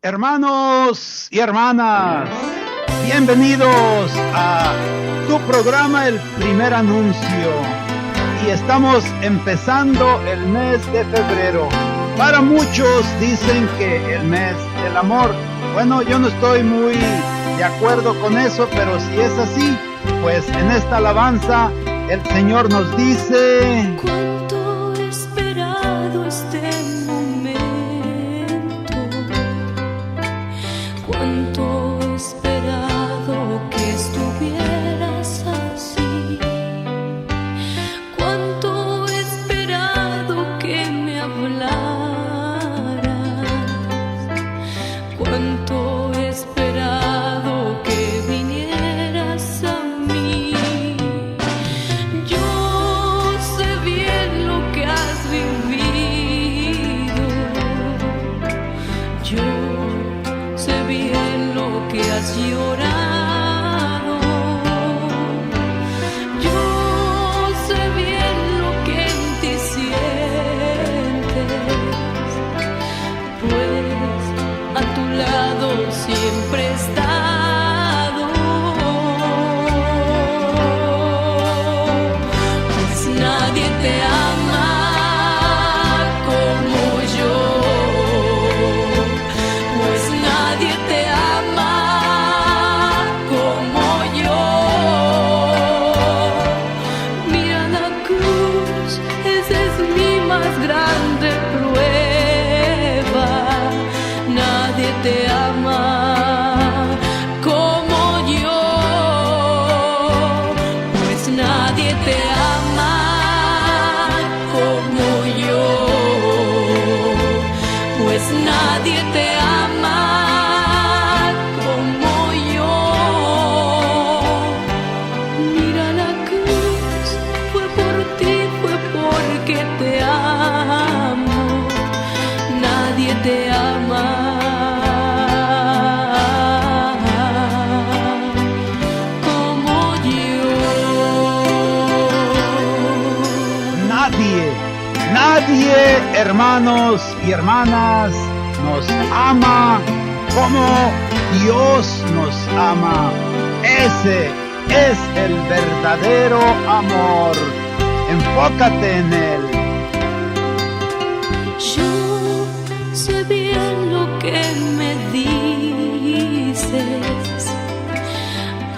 Hermanos y hermanas, bienvenidos a tu programa El Primer Anuncio. Y estamos empezando el mes de febrero. Para muchos dicen que el mes del amor. Bueno, yo no estoy muy de acuerdo con eso, pero si es así, pues en esta alabanza el Señor nos dice: cuánto he esperado este momento, cuánto he esperado que estuvieras así, cuánto he esperado que me hablaras, cuánto he esperado que vinieras a mí. Yo sé bien lo que has vivido, yo sé bien lo que has llorado, yo sé bien lo que en ti sientes, pues a tu lado siempre he estado. Pues nadie te ama como yo, pues nadie te ama como yo. Mira la cruz, esa es mi más grande prueba. Nadie te ama como yo, pues nadie te ama como yo, pues nadie te ama como yo. Mira la cruz, fue por ti, fue porque te amo. Nadie te ama como yo. Nadie, hermanos y hermanas, nos ama como Dios nos ama. Ese es el verdadero amor. Enfócate en él. Yo sé bien lo que me dices,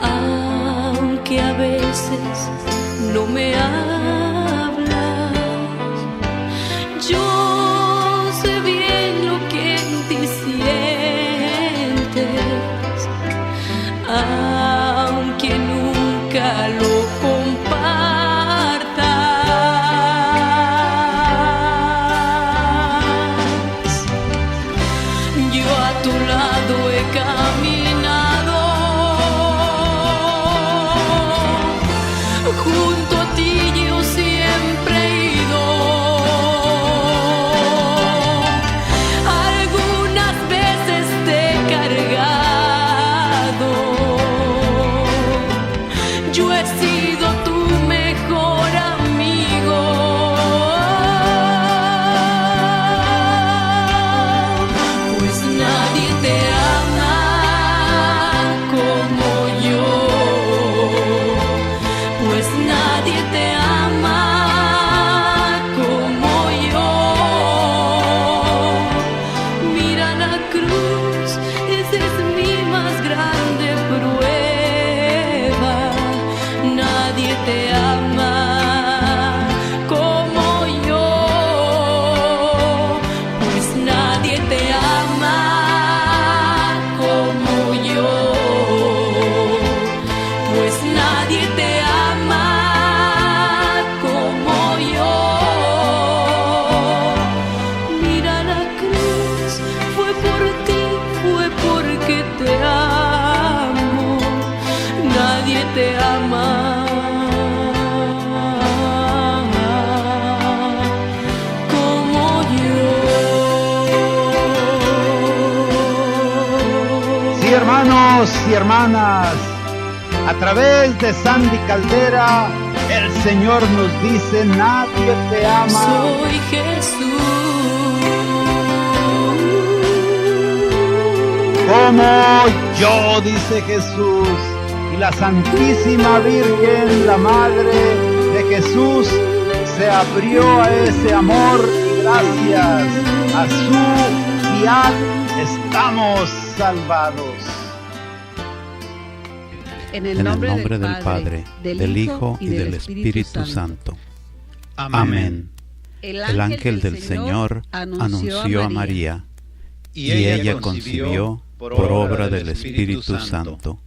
aunque a veces no me hablas. Yo sé bien lo que en ti sientes, aunque nunca lo compartas. Yo a tu lado he caminado, junto a ti yo siempre he ido. Algunas veces te he cargado, yo he sido tu mejor amigo. Pues nadie te ama como yo, pues nadie te ama como yo. Mira la cruz, esa es mi más grande prueba. Nadie te ama como yo, pues nadie te ama como yo, pues nadie te ama como yo. Mira la cruz, fue por ti, fue porque te amo. Nadie te ama como yo. Sí, hermanos y hermanas, a través de Sandy Caldera, el Señor nos dice: nadie te ama. Soy Jesús. como yo, dice Jesús. Y la Santísima Virgen, la Madre de Jesús, se abrió a ese amor y gracias a su fiat estamos salvados. En el nombre del Padre, del Hijo y del Espíritu Santo. Amén. El ángel del Señor anunció a María, y ella concibió por obra del Espíritu Santo.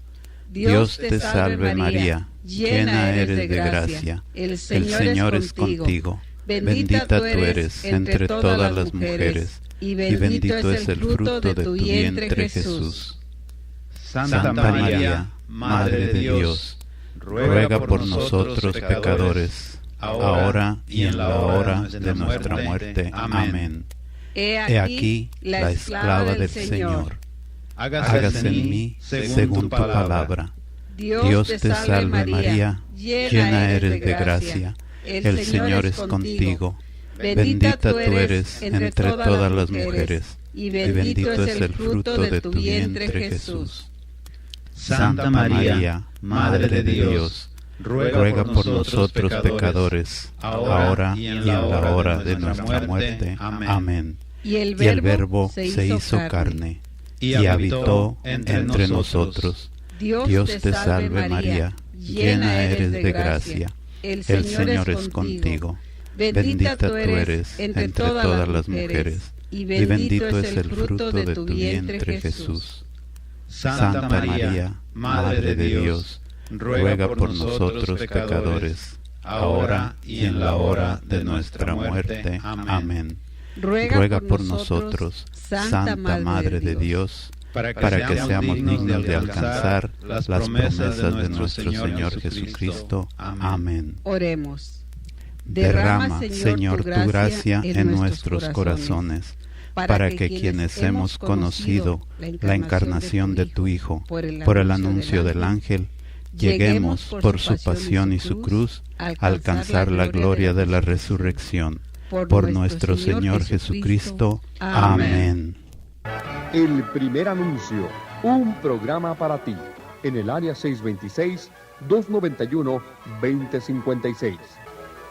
Dios te salve María, llena eres de gracia, el Señor es contigo. Bendita tú eres entre todas las mujeres, y bendito es el fruto de tu vientre Jesús. Santa María, Madre de Dios, ruega por nosotros pecadores, ahora y en la hora de nuestra muerte. Amén. He aquí la esclava del Señor. Hágase en mí según tu palabra. Dios te salve María, llena eres de gracia, el Señor es contigo. Bendita tú eres entre todas las mujeres, y bendito es el fruto de tu vientre Jesús. Santa María, Madre de Dios, ruega por nosotros pecadores, ahora y en la hora de nuestra muerte. Amén. Y el Verbo se hizo carne, y habitó entre nosotros. Dios te salve María, llena eres de gracia, el Señor es contigo. Bendita tú eres entre todas las mujeres, y bendito es el fruto de tu vientre Jesús. Santa María, Madre de Dios, ruega por nosotros pecadores, ahora y en la hora de nuestra muerte. Amén. Ruega por nosotros, Santa Madre de Dios, para que seamos dignos de alcanzar las promesas de nuestro Señor Jesucristo. Amén. Oremos. Derrama, Señor, tu gracia en nuestros corazones, para que quienes hemos conocido la encarnación de tu Hijo por el anuncio del ángel, lleguemos por su pasión y su cruz a alcanzar la gloria de la resurrección. Por nuestro Señor Jesucristo. Amén. El primer anuncio, un programa para ti, en el área 626-291-2056.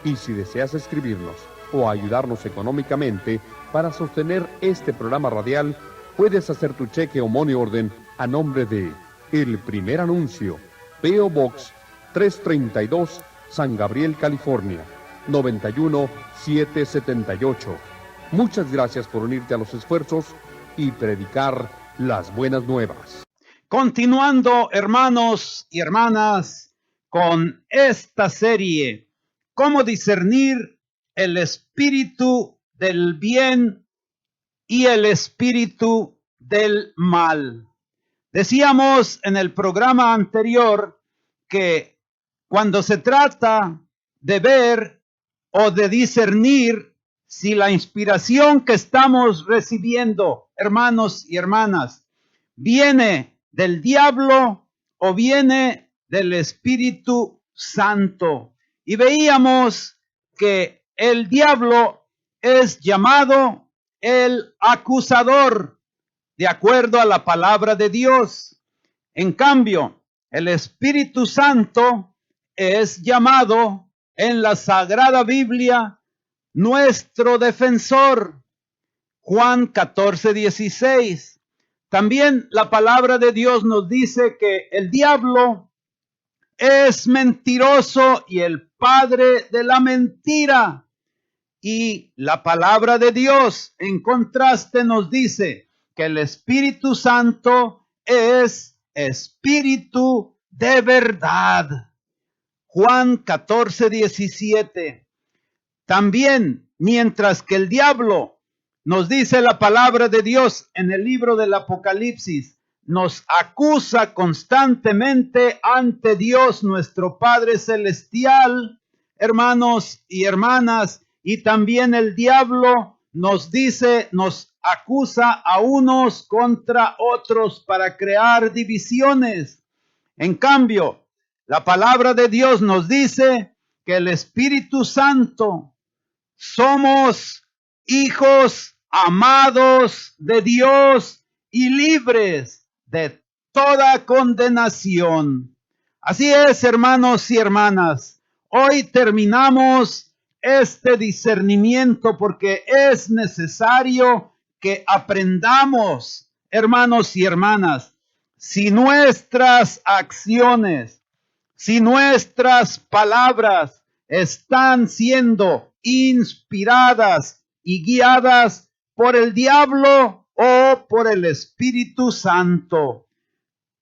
Y si deseas escribirnos o ayudarnos económicamente para sostener este programa radial, puedes hacer tu cheque o money order a nombre de El Primer Anuncio, P.O. Box 332, San Gabriel, California, 91778. Muchas gracias por unirte a los esfuerzos y predicar las buenas nuevas. Continuando, hermanos y hermanas, con esta serie, ¿cómo discernir el espíritu del bien y el espíritu del mal? Decíamos en el programa anterior que cuando se trata de ver o de discernir si la inspiración que estamos recibiendo, hermanos y hermanas, viene del diablo o viene del Espíritu Santo. Y veíamos que el diablo es llamado el acusador, de acuerdo a la palabra de Dios. En cambio, el Espíritu Santo es llamado en la Sagrada Biblia nuestro defensor. Juan 14:16. También la palabra de Dios nos dice que el diablo es mentiroso y el padre de la mentira. Y la palabra de Dios, en contraste, nos dice que el Espíritu Santo es espíritu de verdad. Juan 14:17. También, mientras que el diablo, nos dice la palabra de Dios en el libro del Apocalipsis, nos acusa constantemente ante Dios nuestro Padre Celestial, hermanos y hermanas, y también el diablo nos dice, nos acusa a unos contra otros para crear divisiones. En cambio, la palabra de Dios nos dice que el Espíritu Santo somos hijos amados de Dios y libres de toda condenación. Así es, hermanos y hermanas. Hoy terminamos este discernimiento porque es necesario que aprendamos, hermanos y hermanas, si nuestras acciones, si nuestras palabras están siendo inspiradas y guiadas por el diablo o por el Espíritu Santo.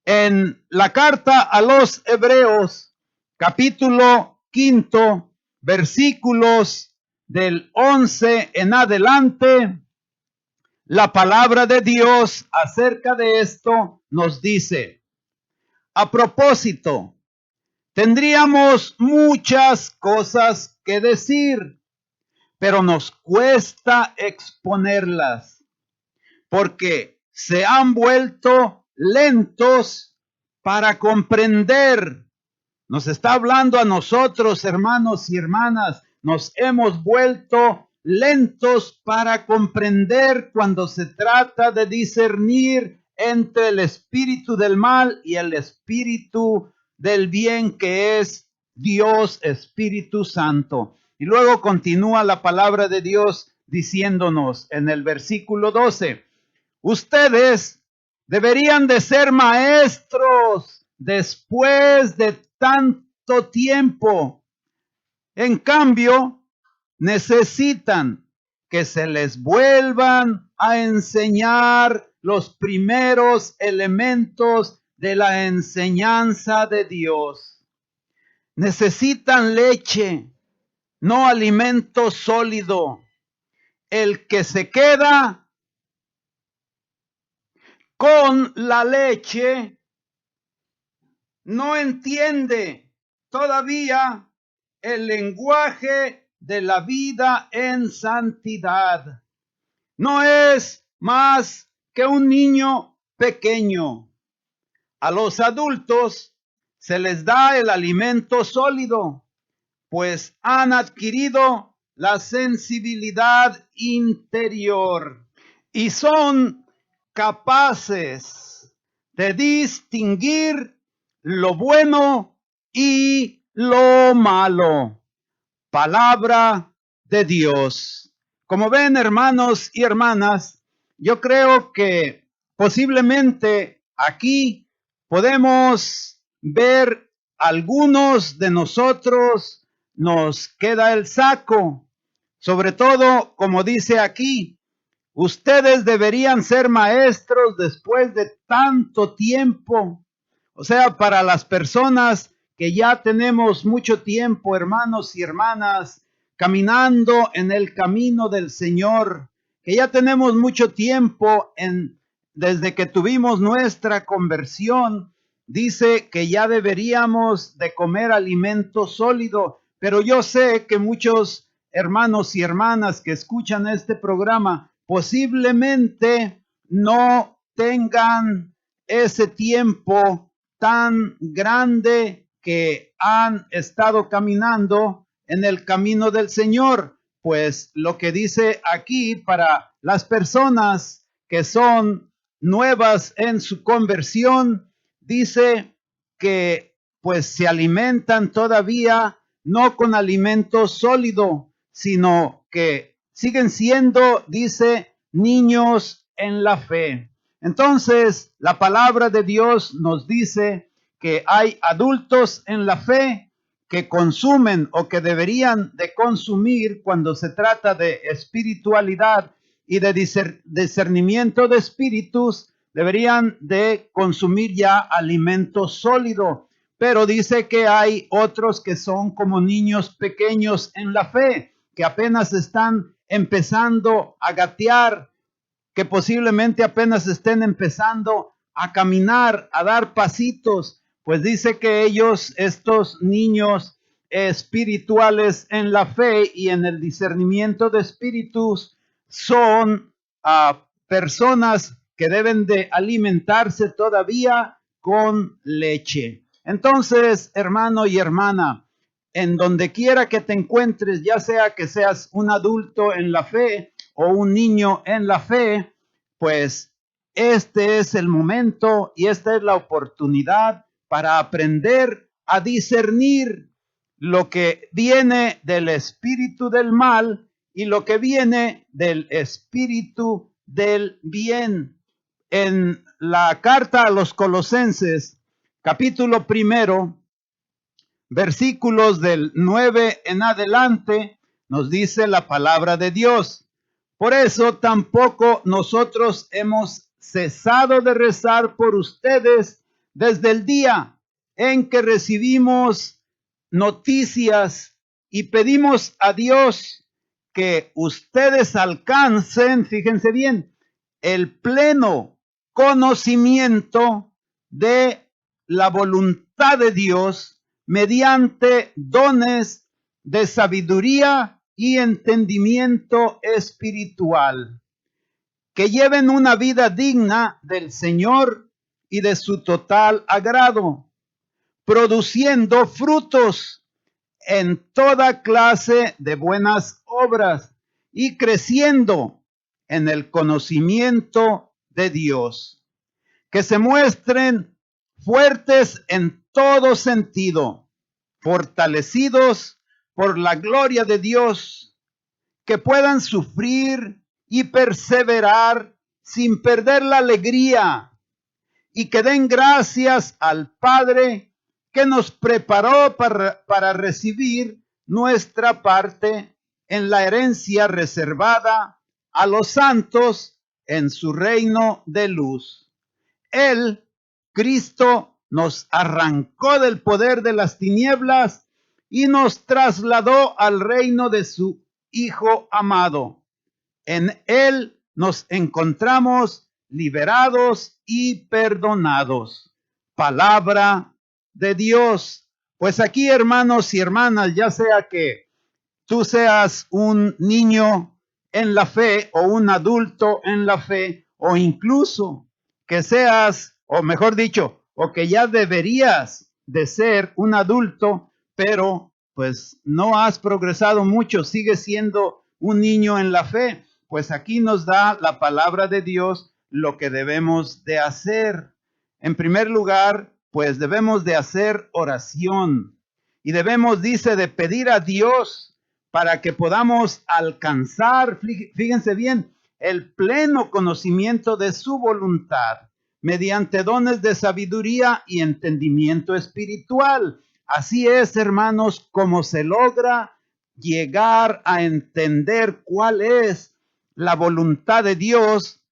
En la carta a los Hebreos, capítulo 5, versículos del 11 en adelante, la palabra de Dios acerca de esto nos dice: a propósito, tendríamos muchas cosas que decir, pero nos cuesta exponerlas, porque se han vuelto lentos para comprender. Nos está hablando a nosotros, hermanos y hermanas. Nos hemos vuelto lentos para comprender cuando se trata de discernir entre el espíritu del mal y el espíritu del bien, que es Dios Espíritu Santo. Y luego continúa la palabra de Dios diciéndonos en el versículo 12: ustedes deberían de ser maestros después de tanto tiempo. En cambio, necesitan que se les vuelvan a enseñar los primeros elementos de la enseñanza de Dios. Necesitan leche, no alimento sólido. El que se queda con la leche no entiende todavía el lenguaje de la vida en santidad. No es más que un niño pequeño. A los adultos se les da el alimento sólido, pues han adquirido la sensibilidad interior y son capaces de distinguir lo bueno y lo malo. Palabra de Dios. Como ven, hermanos y hermanas, yo creo que posiblemente aquí podemos ver algunos de nosotros nos queda el saco, sobre todo como dice aquí: ustedes deberían ser maestros después de tanto tiempo. O sea, para las personas que ya tenemos mucho tiempo, hermanos y hermanas, caminando en el camino del Señor, que ya tenemos mucho tiempo desde que tuvimos nuestra conversión, dice que ya deberíamos de comer alimento sólido. Pero yo sé que muchos hermanos y hermanas que escuchan este programa posiblemente no tengan ese tiempo tan grande que han estado caminando en el camino del Señor. Pues lo que dice aquí para las personas que son nuevas en su conversión, dice que pues se alimentan todavía no con alimento sólido, sino que siguen siendo, dice, niños en la fe. Entonces, la palabra de Dios nos dice que hay adultos en la fe que consumen o que deberían de consumir, cuando se trata de espiritualidad y de discernimiento de espíritus, deberían de consumir ya alimento sólido. Pero dice que hay otros que son como niños pequeños en la fe, que apenas están empezando a gatear, que posiblemente apenas estén empezando a caminar, a dar pasitos. Pues dice que ellos, estos niños espirituales en la fe y en el discernimiento de espíritus, son personas que deben de alimentarse todavía con leche. Entonces, hermano y hermana, en donde quiera que te encuentres, ya sea que seas un adulto en la fe o un niño en la fe, pues este es el momento y esta es la oportunidad para aprender a discernir lo que viene del espíritu del mal y lo que viene del espíritu del bien. En la carta a los Colosenses, capítulo 1, versículos del 9 en adelante, nos dice la palabra de Dios: por eso tampoco nosotros hemos cesado de rezar por ustedes desde el día en que recibimos noticias, y pedimos a Dios que ustedes alcancen, fíjense bien, el pleno conocimiento de la voluntad de Dios mediante dones de sabiduría y entendimiento espiritual, que lleven una vida digna del Señor y de su total agrado, produciendo frutos en toda clase de buenas obras y creciendo en el conocimiento de Dios, que se muestren fuertes en todo sentido, fortalecidos por la gloria de Dios, que puedan sufrir y perseverar sin perder la alegría, y que den gracias al Padre que nos preparó para recibir nuestra parte en la herencia reservada a los santos en su reino de luz. Él, Cristo, nos arrancó del poder de las tinieblas y nos trasladó al reino de su Hijo amado. En Él nos encontramos liberados y perdonados. Palabra de Dios. Pues aquí, hermanos y hermanas, ya sea que tú seas un niño en la fe o un adulto en la fe, o incluso que seas, o mejor dicho, o que ya deberías de ser un adulto, pero pues no has progresado mucho, sigues siendo un niño en la fe, pues aquí nos da la palabra de Dios lo que debemos de hacer. En primer lugar, pues debemos de hacer oración y debemos, dice, de pedir a Dios para que podamos alcanzar, fíjense bien, el pleno conocimiento de su voluntad mediante dones de sabiduría y entendimiento espiritual. Así es, hermanos, como se logra llegar a entender cuál es la voluntad de Dios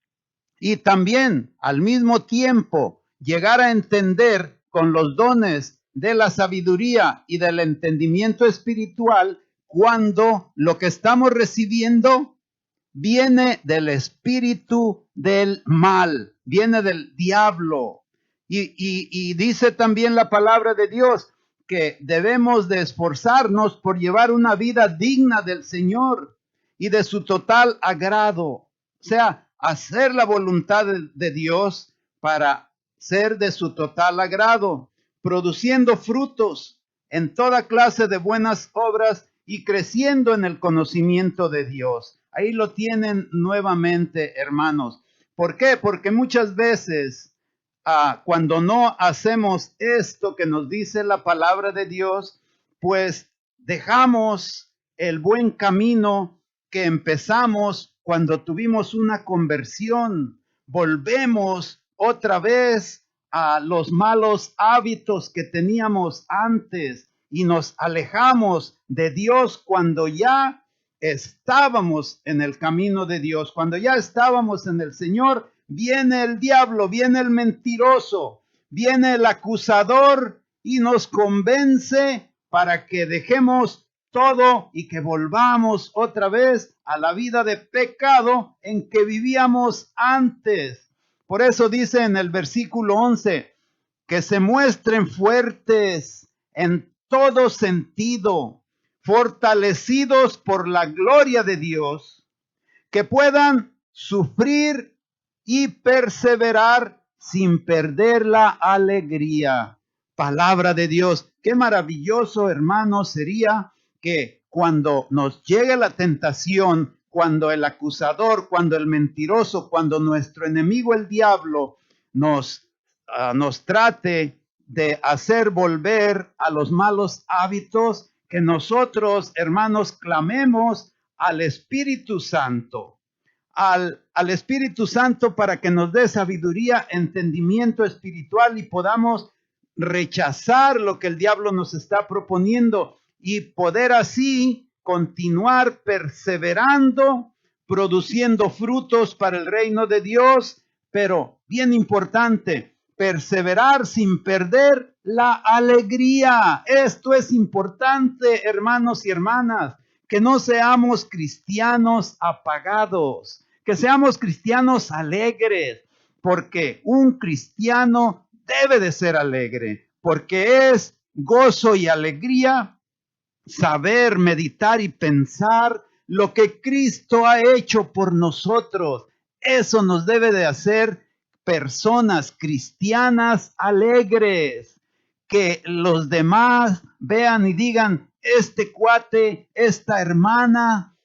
y también al mismo tiempo llegar a entender con los dones de la sabiduría y del entendimiento espiritual cuando lo que estamos recibiendo viene del espíritu del mal, viene del diablo. Y dice también la palabra de Dios que debemos de esforzarnos por llevar una vida digna del Señor y de su total agrado. O sea, hacer la voluntad de Dios para ser de su total agrado, produciendo frutos en toda clase de buenas obras y creciendo en el conocimiento de Dios. Ahí lo tienen nuevamente, hermanos. ¿Por qué? Porque muchas veces cuando no hacemos esto que nos dice la palabra de Dios, pues dejamos el buen camino que empezamos cuando tuvimos una conversión. Volvemos otra vez a los malos hábitos que teníamos antes y nos alejamos de Dios cuando ya estábamos en el camino de Dios, cuando ya estábamos en el Señor. Viene el diablo, viene el mentiroso, viene el acusador y nos convence para que dejemos todo y que volvamos otra vez a la vida de pecado en que vivíamos antes. Por eso dice en el versículo 11, que se muestren fuertes en todo sentido, fortalecidos por la gloria de Dios, que puedan sufrir y perseverar sin perder la alegría. Palabra de Dios. Qué maravilloso, hermano, sería que cuando nos llegue la tentación, cuando el acusador, cuando el mentiroso, cuando nuestro enemigo el diablo nos trate de hacer volver a los malos hábitos, que nosotros, hermanos, clamemos al Espíritu Santo, al Espíritu Santo para que nos dé sabiduría, entendimiento espiritual y podamos rechazar lo que el diablo nos está proponiendo y poder así continuar perseverando, produciendo frutos para el reino de Dios, pero bien importante, perseverar sin perder la alegría. Esto es importante, hermanos y hermanas, que no seamos cristianos apagados, que seamos cristianos alegres, porque un cristiano debe de ser alegre, porque es gozo y alegría saber, meditar y pensar lo que Cristo ha hecho por nosotros. Eso nos debe de hacer personas cristianas alegres, que los demás vean y digan, este cuate, esta hermana,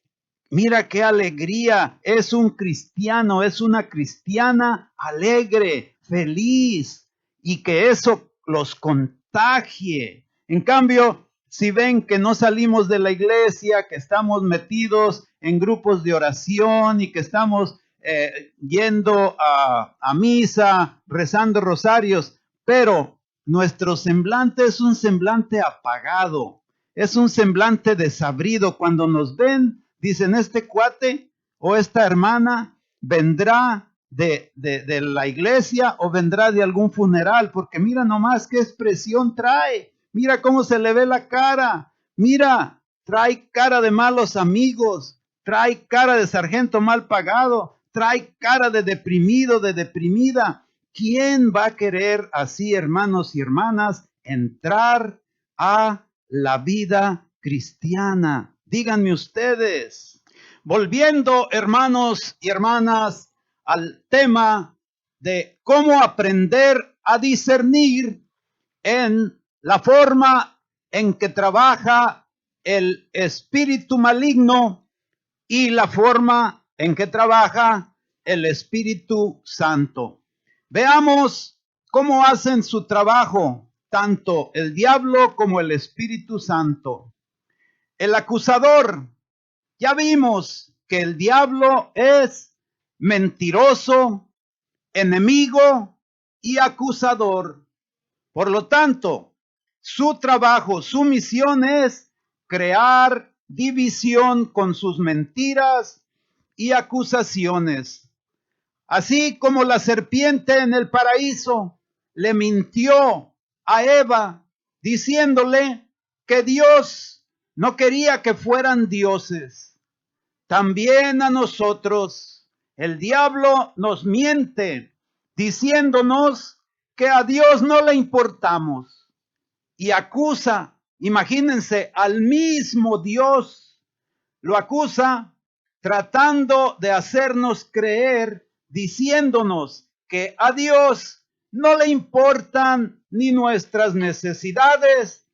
mira qué alegría, es un cristiano, es una cristiana alegre, feliz, y que eso los contagie. En cambio, si ven que no salimos de la iglesia, que estamos metidos en grupos de oración y que estamos yendo a misa, rezando rosarios, pero nuestro semblante es un semblante apagado, es un semblante desabrido. Cuando nos ven, dicen, este cuate o esta hermana vendrá de la iglesia o vendrá de algún funeral, porque mira nomás qué expresión trae. Mira cómo se le ve la cara. Mira, trae cara de malos amigos. Trae cara de sargento mal pagado. Trae cara de deprimido, de deprimida. ¿Quién va a querer así, hermanos y hermanas, entrar a la vida cristiana? Díganme ustedes. Volviendo, hermanos y hermanas, al tema de cómo aprender a discernir en la forma en que trabaja el espíritu maligno y la forma en que trabaja el Espíritu Santo. Veamos cómo hacen su trabajo tanto el diablo como el Espíritu Santo. El acusador, ya vimos que el diablo es mentiroso, enemigo y acusador. Por lo tanto, su trabajo, su misión es crear división con sus mentiras y acusaciones. Así como la serpiente en el paraíso le mintió a Eva diciéndole que Dios no quería que fueran dioses. También a nosotros el diablo nos miente diciéndonos que a Dios no le importamos. Y acusa, imagínense, al mismo Dios, lo acusa tratando de hacernos creer, diciéndonos que a Dios no le importan ni nuestras necesidades,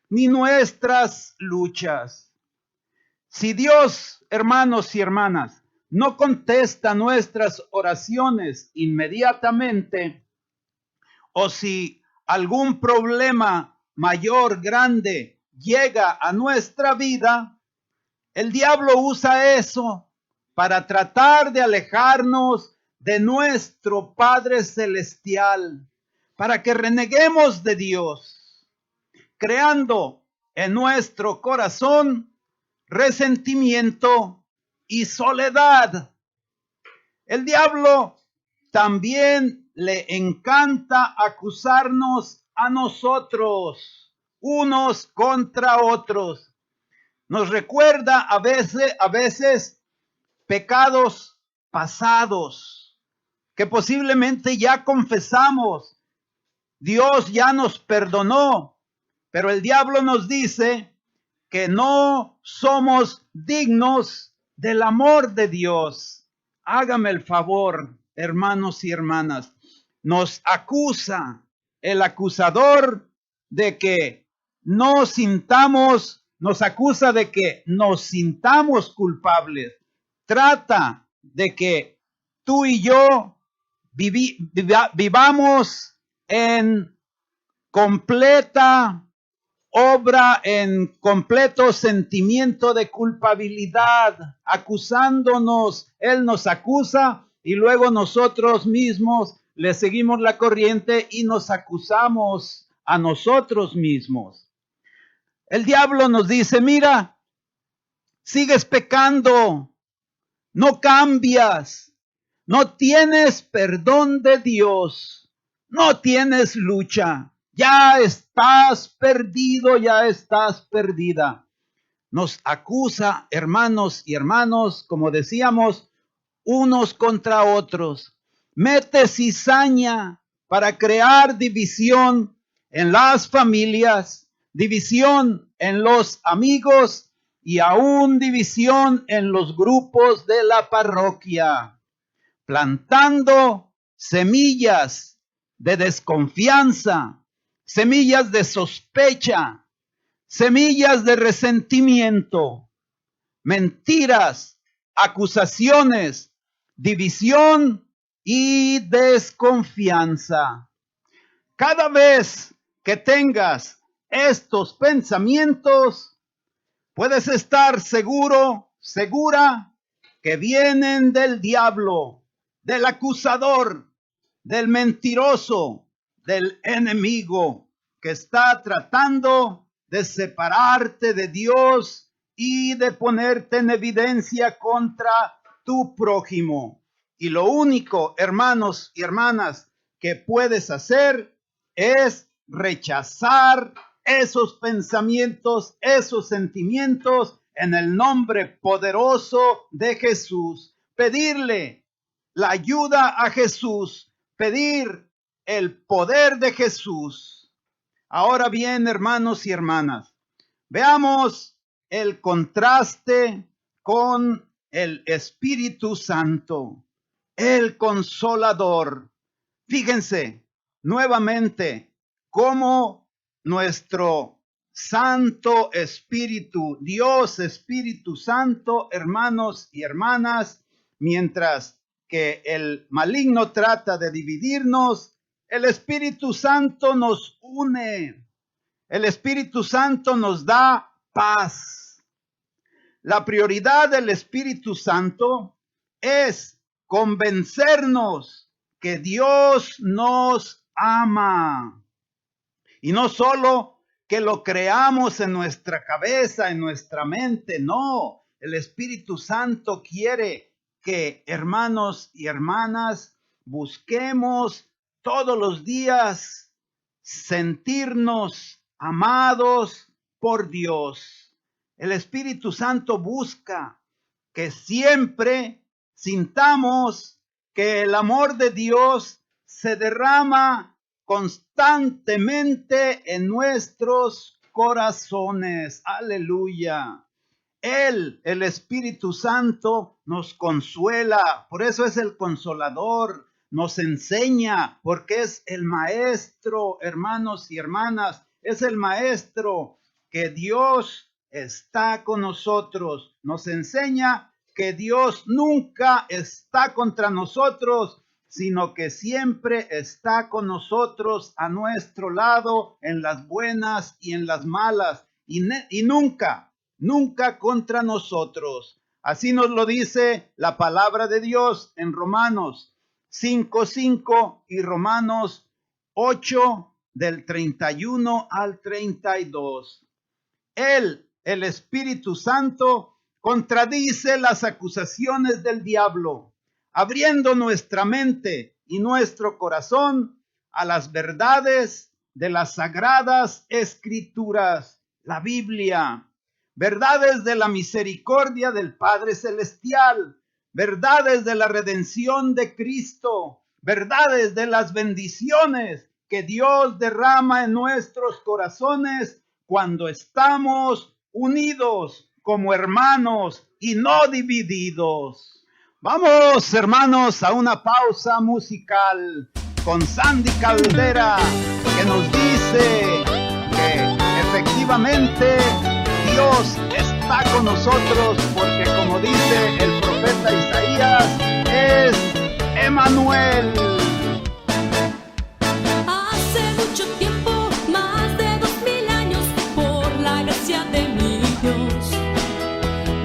ni nuestras luchas. Si Dios, hermanos y hermanas, no contesta nuestras oraciones inmediatamente, o si algún problema mayor, grande, llega a nuestra vida, el diablo usa eso para tratar de alejarnos de nuestro Padre Celestial, para que reneguemos de Dios, creando en nuestro corazón resentimiento y soledad. El diablo también le encanta acusarnos a nosotros, unos contra otros. Nos recuerda a veces pecados pasados que posiblemente ya confesamos. Dios ya nos perdonó, pero el diablo nos dice que no somos dignos del amor de Dios. Hágame el favor, hermanos y hermanas. Nos acusa el acusador de que nos acusa de que nos sintamos culpables, trata de que tú y yo vivamos en completa obra, en completo sentimiento de culpabilidad, acusándonos. Él nos acusa y luego nosotros mismos le seguimos la corriente y nos acusamos a nosotros mismos. El diablo nos dice, mira, sigues pecando, no cambias, no tienes perdón de Dios, no tienes lucha, ya estás perdido, ya estás perdida. Nos acusa, hermanos y hermanas, como decíamos, unos contra otros. Mete cizaña para crear división en las familias, división en los amigos y aún división en los grupos de la parroquia, plantando semillas de desconfianza, semillas de sospecha, semillas de resentimiento, mentiras, acusaciones, división y desconfianza. Cada vez que tengas estos pensamientos, puedes estar seguro, segura, que vienen del diablo, del acusador, del mentiroso, del enemigo, que está tratando de separarte de Dios y de ponerte en evidencia contra tu prójimo. Y lo único, hermanos y hermanas, que puedes hacer es rechazar esos pensamientos, esos sentimientos en el nombre poderoso de Jesús. Pedirle la ayuda a Jesús, pedir el poder de Jesús. Ahora bien, hermanos y hermanas, veamos el contraste con el Espíritu Santo, el Consolador. Fíjense nuevamente cómo nuestro Santo Espíritu, Dios Espíritu Santo, hermanos y hermanas, mientras que el maligno trata de dividirnos, el Espíritu Santo nos une. El Espíritu Santo nos da paz. La prioridad del Espíritu Santo es convencernos que Dios nos ama. Y no solo que lo creamos en nuestra cabeza, en nuestra mente, no. El Espíritu Santo quiere que, hermanos y hermanas, busquemos todos los días sentirnos amados por Dios. El Espíritu Santo busca que siempre sintamos que el amor de Dios se derrama constantemente en nuestros corazones. Aleluya. Él, el Espíritu Santo, nos consuela. Por eso es el Consolador. Nos enseña, porque es el Maestro, hermanos y hermanas. Es el Maestro, que Dios está con nosotros. Nos enseña que Dios nunca está contra nosotros, sino que siempre está con nosotros a nuestro lado en las buenas y en las malas, y nunca contra nosotros. Así nos lo dice la palabra de Dios en Romanos 5:5 y Romanos 8 del 31 al 32. Él, el Espíritu Santo, contradice las acusaciones del diablo, abriendo nuestra mente y nuestro corazón a las verdades de las sagradas escrituras, la Biblia, verdades de la misericordia del Padre Celestial, verdades de la redención de Cristo, verdades de las bendiciones que Dios derrama en nuestros corazones cuando estamos unidos como hermanos y no divididos. Vamos, hermanos, a una pausa musical con Sandy Caldera, que nos dice que efectivamente Dios está con nosotros, porque como dice el profeta profeta Isaías es Emmanuel. Hace mucho tiempo, más de 2000 años, por la gracia de mi Dios,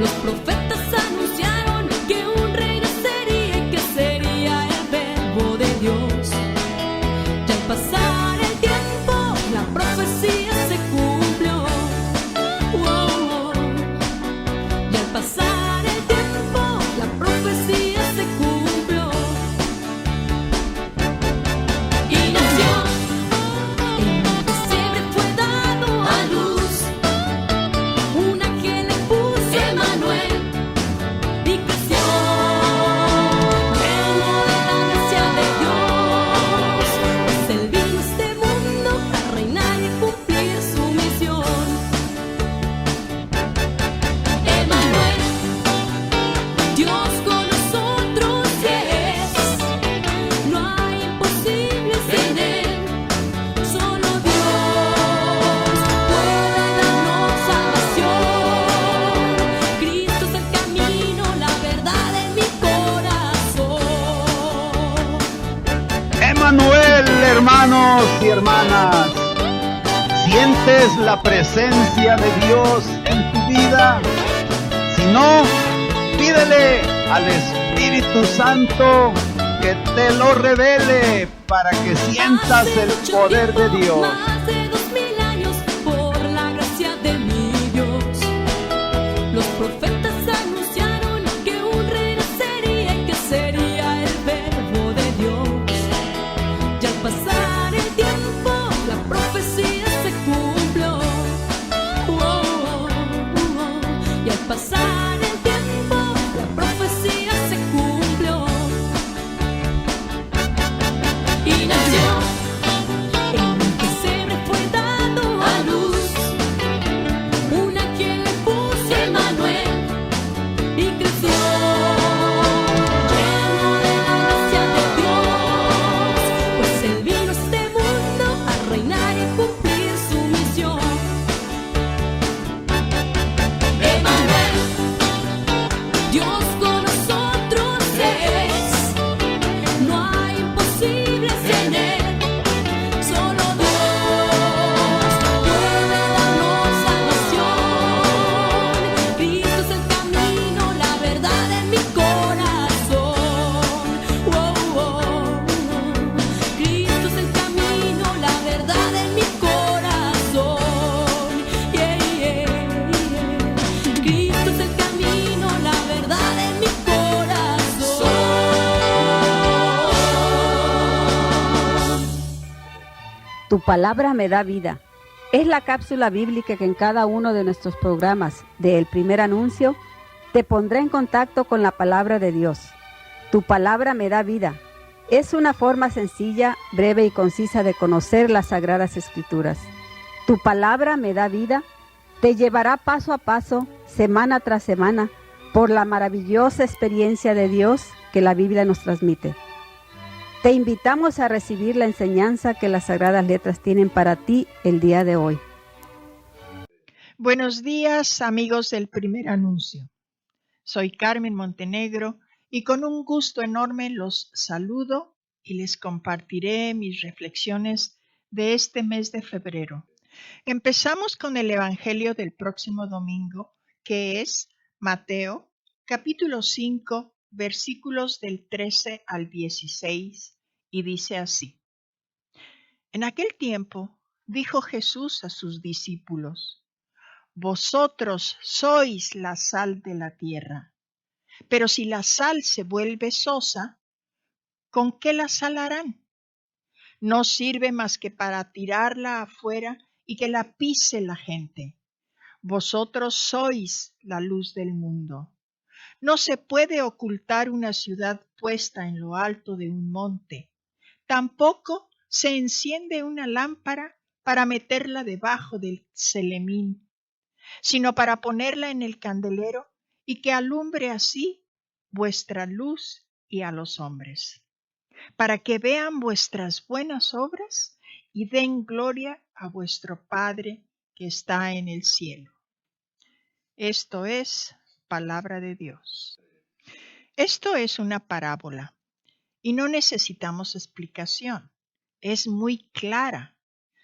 los profetas anunciaron que un rey nacería y que sería el verbo de Dios. Ya al pasar el tiempo, la profecía se cumplió. Oh, oh. Y al pasar el tiempo, la profecía se cumplió. Y nació, en un pesebre fue dado a luz, un ángel le puso Emmanuel, y creció, lleno de la gracia de Dios, pues él vino a este mundo a reinar y cumplir su misión. Emmanuel, Dios con nosotros es, no hay imposibles en él, solo Dios puede darnos salvación. Cristo es el camino, la verdad en mi corazón. Emmanuel, hermanos y hermanas, ¿sientes la presencia de Dios en tu vida? Si no, pídele al Espíritu Santo que te lo revele para que sientas Hace el mucho poder de tiempo, Dios. más de 2000 años, por la gracia de mi Dios, los profetas anunciaron que un rey nacería y que sería el verbo de Dios. Y al pasar el tiempo, la profecía se cumplió. Oh, oh, oh. Y al pasar el tiempo, la profecía se cumplió. Y nació, en un pesebre fue dado a luz, un ángel le puso Emmanuel, y creció, lleno de la gracia de Dios, pues él vino a este mundo a reinar y cumplir su misión. Emmanuel, Dios con nosotros es, no hay imposibles en él, solo Dios puede darnos salvación. Cristo es el camino, la verdad en mi corazón. Oh, oh, oh. Cristo es el camino, la verdad en mi corazón. Yeah, yeah, yeah. Cristo es el camino, la verdad en mi corazón. Tu palabra me da vida. Es la cápsula bíblica que en cada uno de nuestros programas de El Primer Anuncio te pondrá en contacto con la palabra de Dios. Tu palabra me da vida. Es una forma sencilla, breve y concisa de conocer las Sagradas Escrituras. Tu palabra me da vida. Te llevará paso a paso, semana tras semana, por la maravillosa experiencia de Dios que la Biblia nos transmite. Te invitamos a recibir la enseñanza que las Sagradas Letras tienen para ti el día de hoy. Buenos días, amigos del Primer Anuncio. Soy Carmen Montenegro y con un gusto enorme los saludo y les compartiré mis reflexiones de este mes de febrero. Empezamos con el Evangelio del próximo domingo, que es Mateo, capítulo 5, versículos del 13 al 16, y dice así. En aquel tiempo dijo Jesús a sus discípulos: Vosotros sois la sal de la tierra, pero si la sal se vuelve sosa, ¿con qué la salarán? No sirve más que para tirarla afuera y que la pise la gente. Vosotros sois la luz del mundo. No se puede ocultar una ciudad puesta en lo alto de un monte. Tampoco se enciende una lámpara para meterla debajo del celemín, sino para ponerla en el candelero y que alumbre así vuestra luz y a los hombres, para que vean vuestras buenas obras y den gloria a vuestro Padre que está en el cielo. Esto es palabra de Dios. Esto es una parábola y no necesitamos explicación. Es muy clara.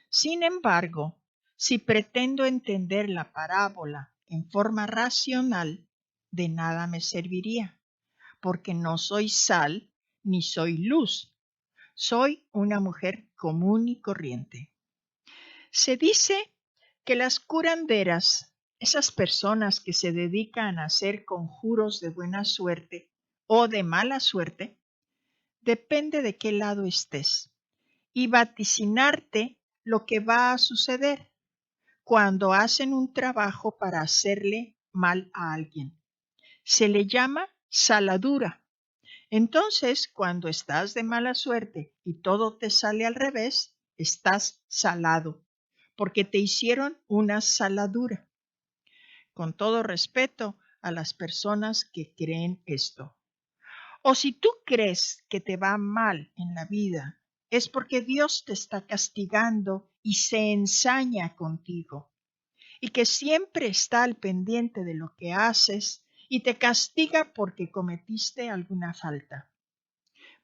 Sin embargo, si pretendo entender la parábola en forma racional, de nada me serviría, porque no soy sal ni soy luz. Soy una mujer común y corriente. Se dice que las curanderas, esas personas que se dedican a hacer conjuros de buena suerte o de mala suerte, depende de qué lado estés, y vaticinarte lo que va a suceder cuando hacen un trabajo para hacerle mal a alguien. Se le llama saladura. Entonces, cuando estás de mala suerte y todo te sale al revés, estás salado, porque te hicieron una saladura. Con todo respeto a las personas que creen esto. O si tú crees que te va mal en la vida, es porque Dios te está castigando y se ensaña contigo, y que siempre está al pendiente de lo que haces y te castiga porque cometiste alguna falta.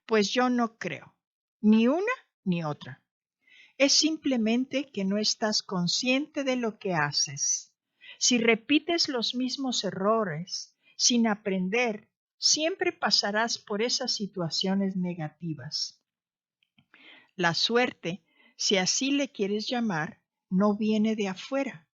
Pues yo no creo, ni una ni otra. Es simplemente que no estás consciente de lo que haces. Si repites los mismos errores sin aprender, siempre pasarás por esas situaciones negativas. La suerte, si así le quieres llamar, no viene de afuera,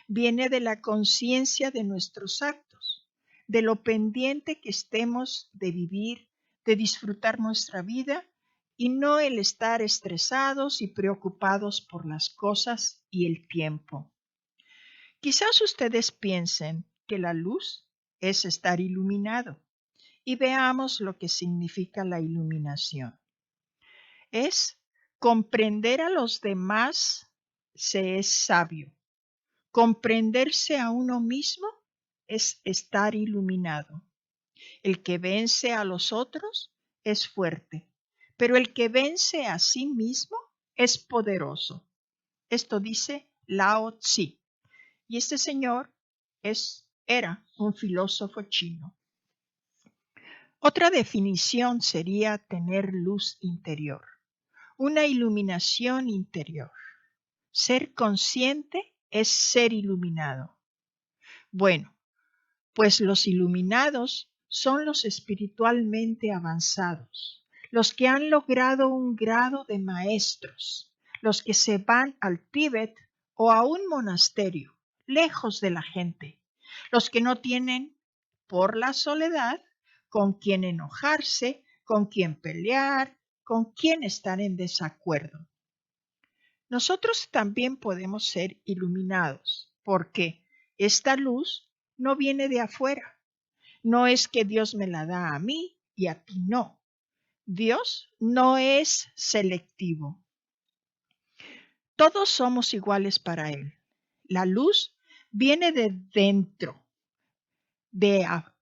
viene de la conciencia de nuestros actos, de lo pendiente que estemos de vivir, de disfrutar nuestra vida y no el estar estresados y preocupados por las cosas y el tiempo. Quizás ustedes piensen que la luz es estar iluminado y veamos lo que significa la iluminación. Es comprender a los demás, se es sabio. Comprenderse a uno mismo es estar iluminado. El que vence a los otros es fuerte, pero el que vence a sí mismo es poderoso. Esto dice Lao Tzu. Y este señor era un filósofo chino. Otra definición sería tener luz interior, una iluminación interior. Ser consciente es ser iluminado. Bueno, pues los iluminados son los espiritualmente avanzados, los que han logrado un grado de maestros, los que se van al Tíbet o a un monasterio, lejos de la gente, los que no tienen, por la soledad, con quién enojarse, con quién pelear, con quién estar en desacuerdo. Nosotros también podemos ser iluminados, porque esta luz no viene de afuera. No es que Dios me la da a mí y a ti no. Dios no es selectivo. Todos somos iguales para Él. La luz viene de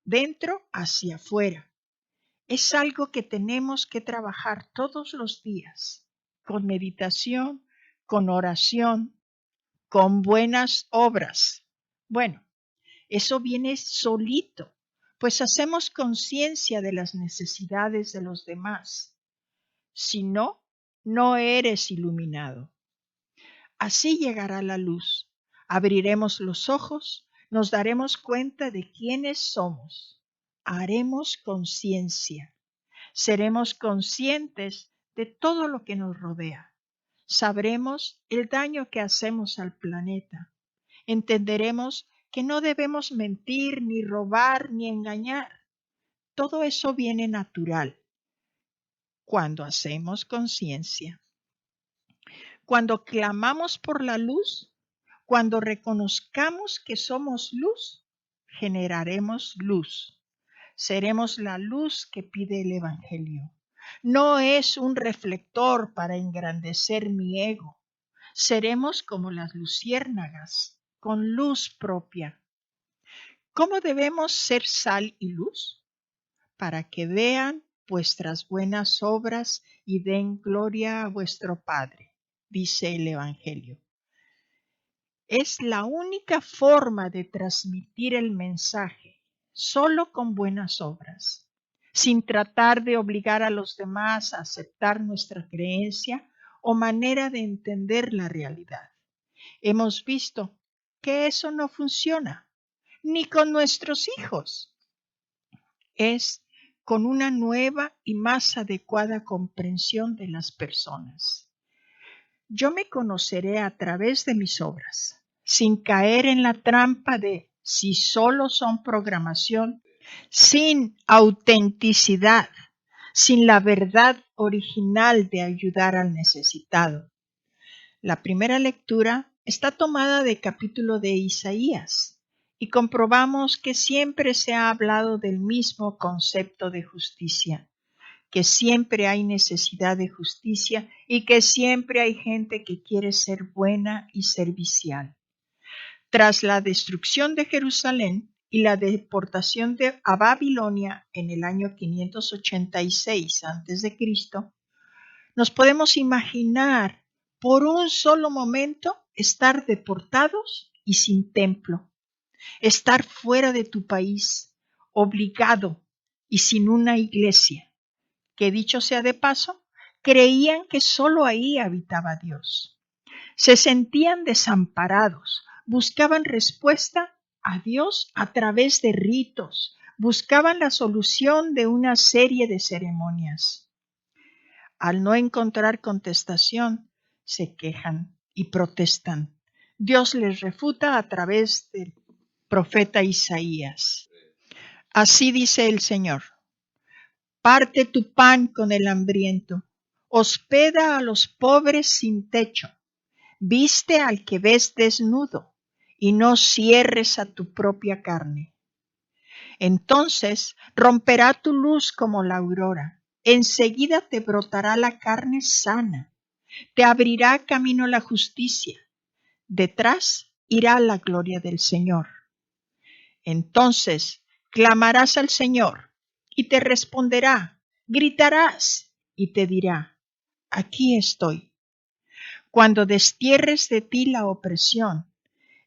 dentro hacia afuera. Es algo que tenemos que trabajar todos los días, con meditación, con oración, con buenas obras. Bueno, eso viene solito, pues hacemos conciencia de las necesidades de los demás. Si no, no eres iluminado. Así llegará la luz. Abriremos los ojos, nos daremos cuenta de quiénes somos. Haremos conciencia. Seremos conscientes de todo lo que nos rodea. Sabremos el daño que hacemos al planeta. Entenderemos que no debemos mentir, ni robar, ni engañar. Todo eso viene natural cuando hacemos conciencia. Cuando clamamos por la luz, cuando reconozcamos que somos luz, generaremos luz. Seremos la luz que pide el Evangelio. No es un reflector para engrandecer mi ego. Seremos como las luciérnagas, con luz propia. ¿Cómo debemos ser sal y luz? Para que vean vuestras buenas obras y den gloria a vuestro Padre, dice el Evangelio. Es la única forma de transmitir el mensaje, solo con buenas obras. sin tratar de obligar a los demás a aceptar nuestra creencia o manera de entender la realidad. Hemos visto que eso no funciona, ni con nuestros hijos. Es con una nueva y más adecuada comprensión de las personas. Yo me conoceré a través de mis obras, sin caer en la trampa de si solo son programación, sin autenticidad, sin la verdad original de ayudar al necesitado. La primera lectura está tomada del capítulo de Isaías y comprobamos que siempre se ha hablado del mismo concepto de justicia, que siempre hay necesidad de justicia y que siempre hay gente que quiere ser buena y servicial. Tras la destrucción de Jerusalén y la deportación a Babilonia en el año 586 a.C., nos podemos imaginar por un solo momento estar deportados y sin templo, estar fuera de tu país, obligado y sin una iglesia, que dicho sea de paso, creían que solo ahí habitaba Dios. Se sentían desamparados, buscaban respuesta a Dios a través de ritos, buscaban la solución de una serie de ceremonias. Al no encontrar contestación, se quejan y protestan. Dios les refuta a través del profeta Isaías. Así dice el Señor: parte tu pan con el hambriento, hospeda a los pobres sin techo, viste al que ves desnudo y no cierres a tu propia carne. Entonces romperá tu luz como la aurora, enseguida te brotará la carne sana, te abrirá camino la justicia, detrás irá la gloria del Señor. Entonces clamarás al Señor y te responderá, gritarás y te dirá: aquí estoy. Cuando destierres de ti la opresión,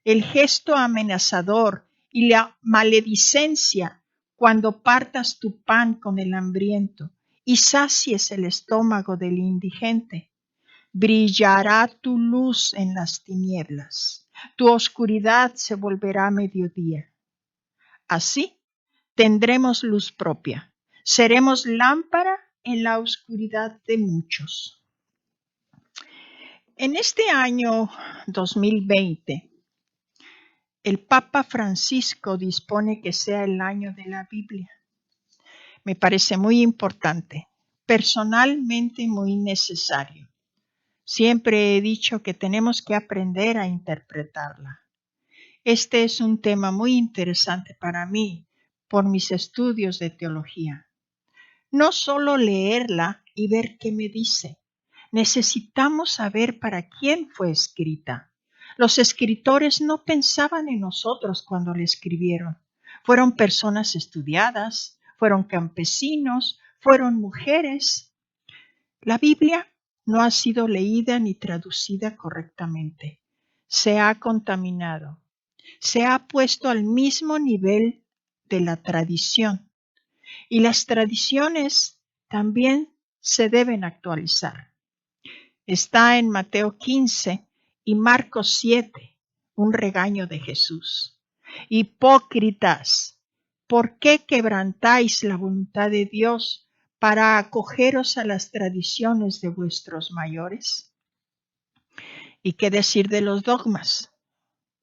el gesto amenazador y la maledicencia, cuando partas tu pan con el hambriento y sacies el estómago del indigente, brillará tu luz en las tinieblas, tu oscuridad se volverá mediodía. Así tendremos luz propia, seremos lámpara en la oscuridad de muchos. En este año 2020, el Papa Francisco dispone que sea el año de la Biblia. Me parece muy importante, personalmente muy necesario. Siempre he dicho que tenemos que aprender a interpretarla. Este es un tema muy interesante para mí por mis estudios de teología. No solo leerla y ver qué me dice. Necesitamos saber para quién fue escrita. Los escritores no pensaban en nosotros cuando la escribieron. Fueron personas estudiadas, fueron campesinos, fueron mujeres. La Biblia no ha sido leída ni traducida correctamente. Se ha contaminado. Se ha puesto al mismo nivel de la tradición. Y las tradiciones también se deben actualizar. Está en Mateo 15 y Marcos 7, un regaño de Jesús. Hipócritas, ¿por qué quebrantáis la voluntad de Dios para acogeros a las tradiciones de vuestros mayores? ¿Y qué decir de los dogmas?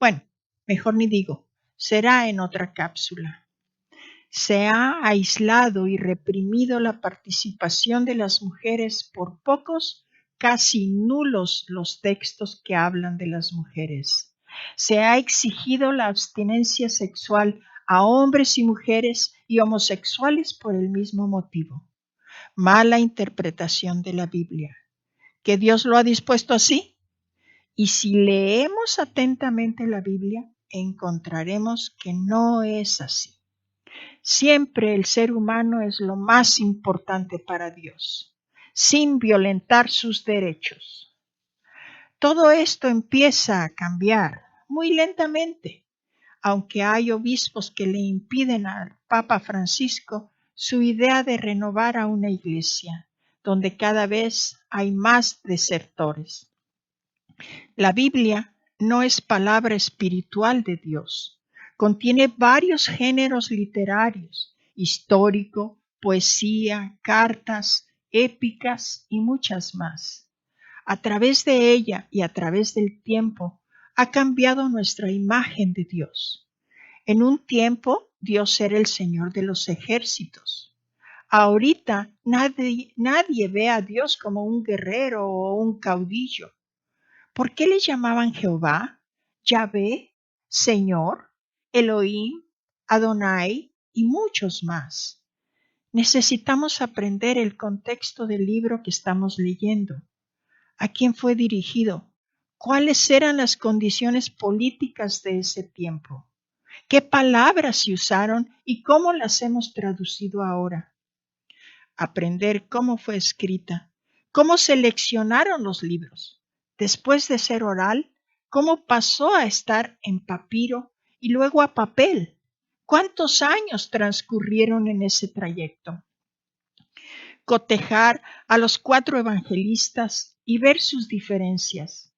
Bueno, mejor ni digo, será en otra cápsula. Se ha aislado y reprimido la participación de las mujeres por pocos, casi nulos los textos que hablan de las mujeres. Se ha exigido la abstinencia sexual a hombres y mujeres y homosexuales por el mismo motivo. Mala interpretación de la Biblia. ¿Que Dios lo ha dispuesto así? Y si leemos atentamente la Biblia, encontraremos que no es así. Siempre el ser humano es lo más importante para Dios, sin violentar sus derechos. Todo esto empieza a cambiar muy lentamente, aunque hay obispos que le impiden al Papa Francisco su idea de renovar a una iglesia, donde cada vez hay más desertores. La Biblia no es palabra espiritual de Dios. Contiene varios géneros literarios, histórico, poesía, cartas, épicas y muchas más. A través de ella y a través del tiempo ha cambiado nuestra imagen de Dios. En un tiempo, Dios era el Señor de los ejércitos. Ahorita nadie ve a Dios como un guerrero o un caudillo. ¿Por qué le llamaban Jehová, Yahvé, Señor, Elohim, Adonai y muchos más? Necesitamos aprender el contexto del libro que estamos leyendo. ¿A quién fue dirigido? ¿Cuáles eran las condiciones políticas de ese tiempo? ¿Qué palabras se usaron y cómo las hemos traducido ahora? Aprender cómo fue escrita, cómo seleccionaron los libros. Después de ser oral, cómo pasó a estar en papiro y luego a papel. ¿Cuántos años transcurrieron en ese trayecto? Cotejar a los 4 evangelistas y ver sus diferencias.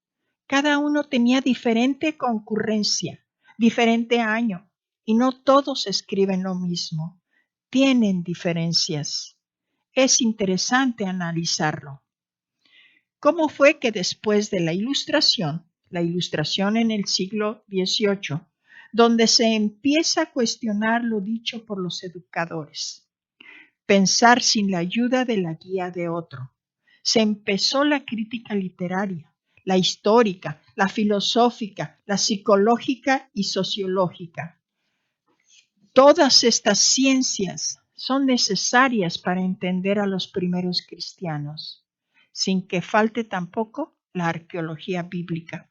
Cada uno tenía diferente concurrencia, diferente año, y no todos escriben lo mismo. Tienen diferencias. Es interesante analizarlo. ¿Cómo fue que después de la ilustración en el siglo XVIII, donde se empieza a cuestionar lo dicho por los educadores, pensar sin la ayuda de la guía de otro, se empezó la crítica literaria, la histórica, la filosófica, la psicológica y sociológica? Todas estas ciencias son necesarias para entender a los primeros cristianos, sin que falte tampoco la arqueología bíblica.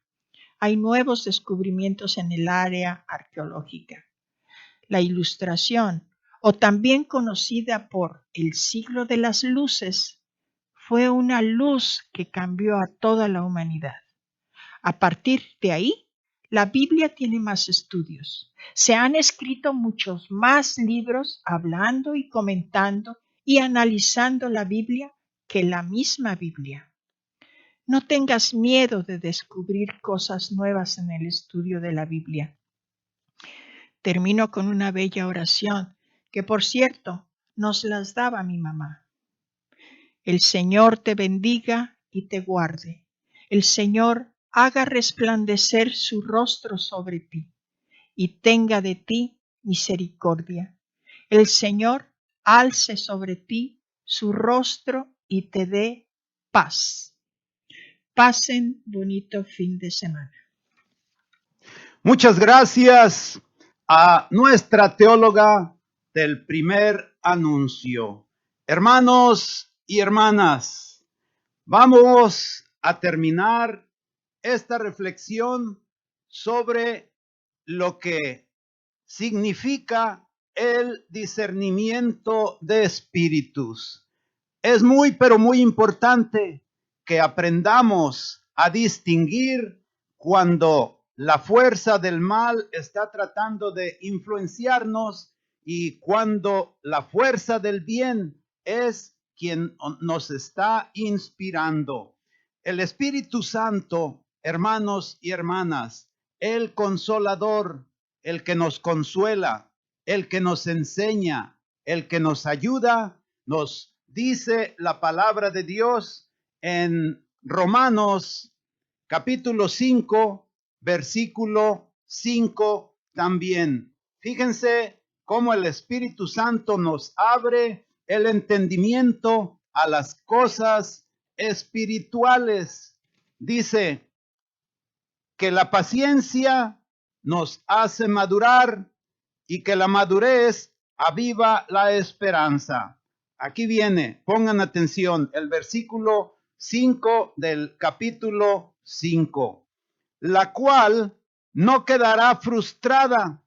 Hay nuevos descubrimientos en el área arqueológica. La Ilustración, o también conocida por el siglo de las luces, fue una luz que cambió a toda la humanidad. A partir de ahí, la Biblia tiene más estudios. Se han escrito muchos más libros hablando y comentando y analizando la Biblia que la misma Biblia. No tengas miedo de descubrir cosas nuevas en el estudio de la Biblia. Termino con una bella oración que, por cierto, nos las daba mi mamá. El Señor te bendiga y te guarde. El Señor haga resplandecer su rostro sobre ti y tenga de ti misericordia. El Señor alce sobre ti su rostro y te dé paz. Pasen bonito fin de semana. Muchas gracias a nuestra teóloga del primer anuncio. Hermanos y hermanas, vamos a terminar esta reflexión sobre lo que significa el discernimiento de espíritus. Es muy, pero muy importante que aprendamos a distinguir cuando la fuerza del mal está tratando de influenciarnos y cuando la fuerza del bien es quien nos está inspirando. El Espíritu Santo, hermanos y hermanas, el Consolador, el que nos consuela, el que nos enseña, el que nos ayuda, nos dice la palabra de Dios en Romanos capítulo 5, versículo 5 también. Fíjense cómo el Espíritu Santo nos abre el entendimiento a las cosas espirituales. Dice que la paciencia nos hace madurar y que la madurez aviva la esperanza. Aquí viene, pongan atención, el versículo 5 del capítulo 5. La cual no quedará frustrada,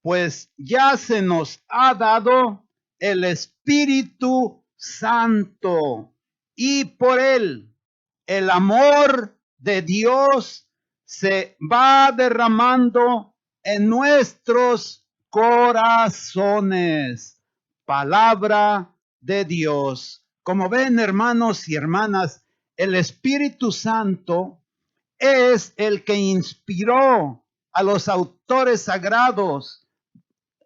pues ya se nos ha dado el Espíritu Santo, y por él el amor de Dios se va derramando en nuestros corazones palabra de Dios. Como ven, hermanos y hermanas, el Espíritu Santo es el que inspiró a los autores sagrados,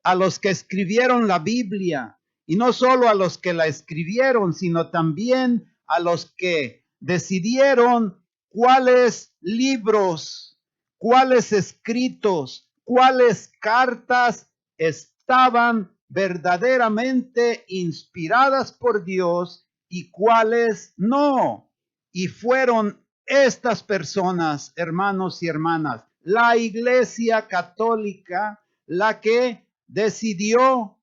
a los que escribieron la Biblia, y no solo a los que la escribieron, sino también a los que decidieron cuáles libros, cuáles escritos, cuáles cartas estaban verdaderamente inspiradas por Dios y cuáles no. Y fueron estas personas, hermanos y hermanas, la Iglesia Católica, la que decidió,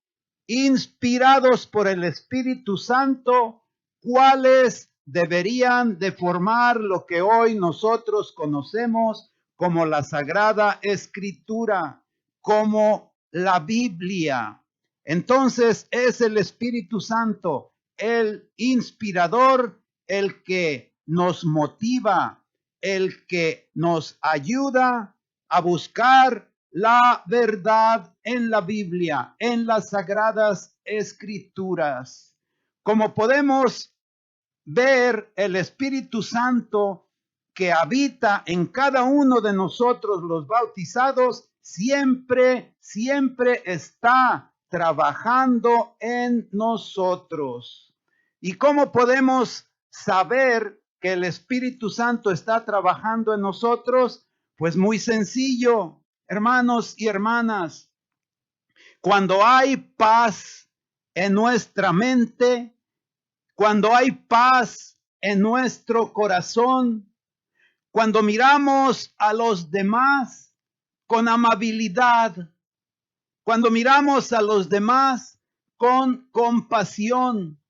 inspirados por el Espíritu Santo, cuáles deberían de formar lo que hoy nosotros conocemos como la Sagrada Escritura, como la Biblia. Entonces es el Espíritu Santo, el inspirador, el que nos motiva, el que nos ayuda a buscar la verdad en la Biblia, en las Sagradas Escrituras. Como podemos ver, el Espíritu Santo que habita en cada uno de nosotros los bautizados, siempre está trabajando en nosotros. ¿Y cómo podemos saber que el Espíritu Santo está trabajando en nosotros? Pues muy sencillo, hermanos y hermanas. Cuando hay paz en nuestra mente, cuando hay paz en nuestro corazón, cuando miramos a los demás con amabilidad, cuando miramos a los demás con compasión,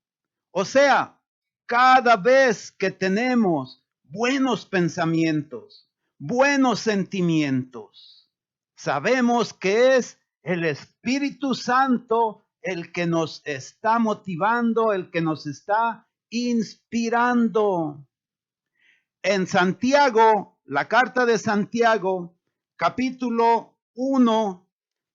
o sea, cada vez que tenemos buenos pensamientos, buenos sentimientos, sabemos que es el Espíritu Santo el que nos está motivando, el que nos está inspirando. En Santiago, la carta de Santiago, capítulo 1,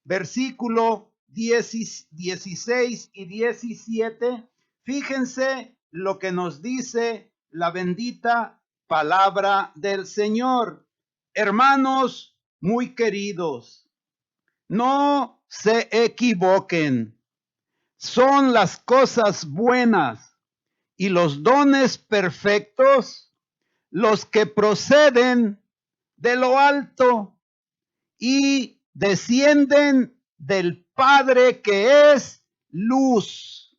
versículo 16 y 17, fíjense lo que nos dice la bendita palabra del Señor. Hermanos muy queridos, no se equivoquen. Son las cosas buenas y los dones perfectos los que proceden de lo alto y descienden del Padre que es luz.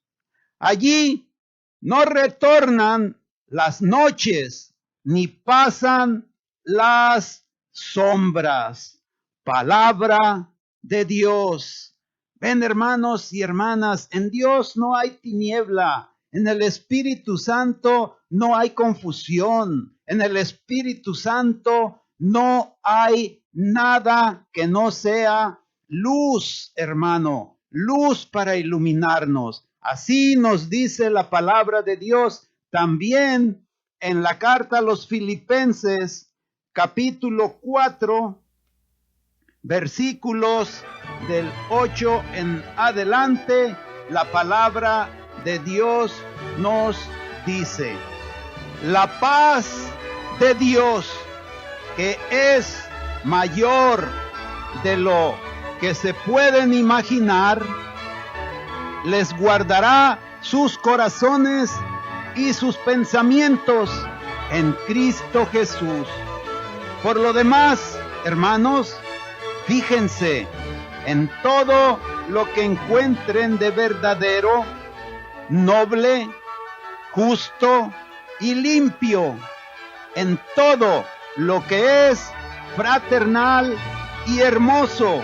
Allí no retornan las noches ni pasan las sombras. Palabra de Dios. Ven, hermanos y hermanas, en Dios no hay tiniebla, en el Espíritu Santo no hay confusión, en el Espíritu Santo no hay nada que no sea luz, hermano, luz para iluminarnos. Así nos dice la palabra de Dios también en la carta a los Filipenses, capítulo 4, versículos del 8 en adelante. La palabra de Dios nos dice: la paz de Dios, que es mayor de lo que se pueden imaginar, les guardará sus corazones y sus pensamientos en Cristo Jesús. Por lo demás, hermanos, fíjense en todo lo que encuentren de verdadero, noble, justo y limpio, en todo lo que es fraternal y hermoso,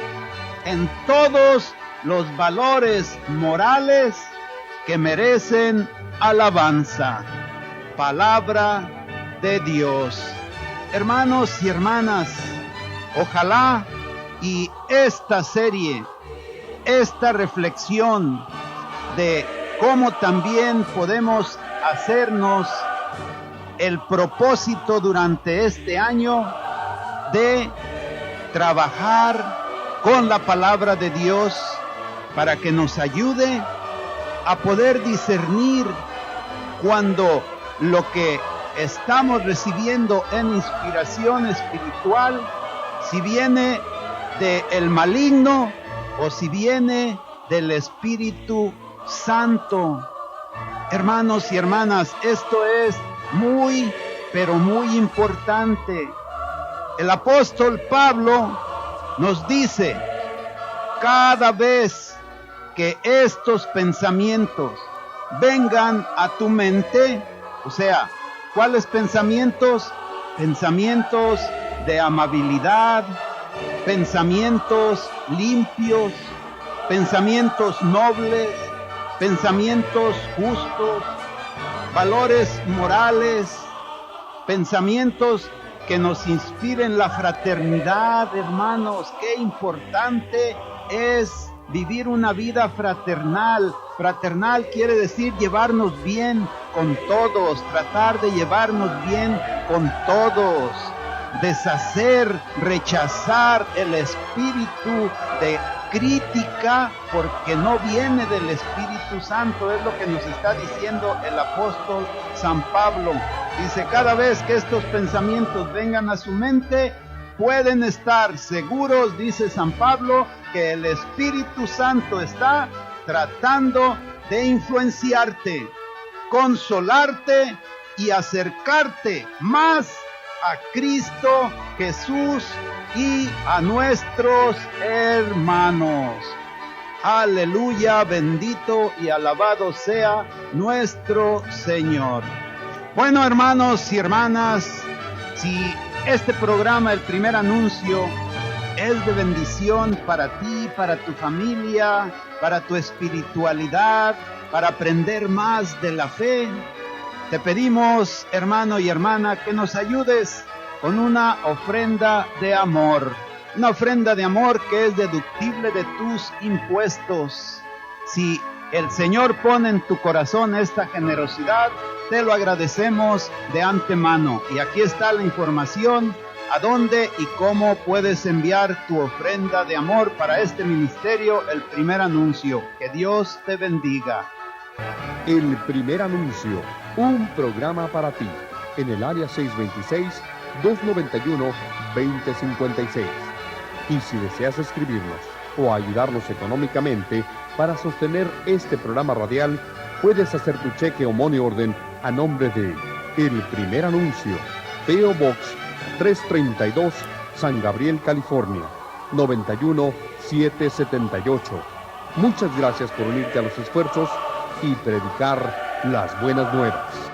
en todos los valores morales que merecen alabanza. Palabra de Dios. Hermanos y hermanas, ojalá y esta serie, esta reflexión de cómo también podemos hacernos el propósito durante este año de trabajar con la palabra de Dios para que nos ayude a poder discernir cuando lo que estamos recibiendo en inspiración espiritual, si viene del maligno o si viene del Espíritu Santo. Hermanos y hermanas, esto es muy, pero muy importante. El apóstol Pablo nos dice, cada vez que estos pensamientos vengan a tu mente, o sea, ¿cuáles pensamientos? Pensamientos de amabilidad, pensamientos limpios, pensamientos nobles, pensamientos justos, valores morales, pensamientos que nos inspiren la fraternidad, hermanos. Qué importante es vivir una vida fraternal. Fraternal quiere decir llevarnos bien con todos, tratar de llevarnos bien con todos, deshacer, rechazar el espíritu de crítica, porque no viene del Espíritu Santo. Es lo que nos está diciendo el apóstol San Pablo. Dice, cada vez que estos pensamientos vengan a su mente, pueden estar seguros, dice San Pablo, que el Espíritu Santo está tratando de influenciarte, consolarte y acercarte más a Cristo Jesús y a nuestros hermanos. Aleluya, bendito y alabado sea nuestro Señor. Bueno, hermanos y hermanas, si este programa, el primer anuncio, es de bendición para ti, para tu familia, para tu espiritualidad, para aprender más de la fe, te pedimos, hermano y hermana, que nos ayudes con una ofrenda de amor. Una ofrenda de amor que es deductible de tus impuestos. Si el Señor pone en tu corazón esta generosidad, te lo agradecemos de antemano. Y aquí está la información a dónde y cómo puedes enviar tu ofrenda de amor para este ministerio, el primer anuncio. Que Dios te bendiga. El primer anuncio, un programa para ti, en el área 626-291-2056. Y si deseas escribirnos o ayudarnos económicamente para sostener este programa radial, puedes hacer tu cheque o money orden a nombre de El Primer Anuncio, P.O. Box 332, San Gabriel, California, 91778. Muchas gracias por unirte a los esfuerzos y predicar las buenas nuevas.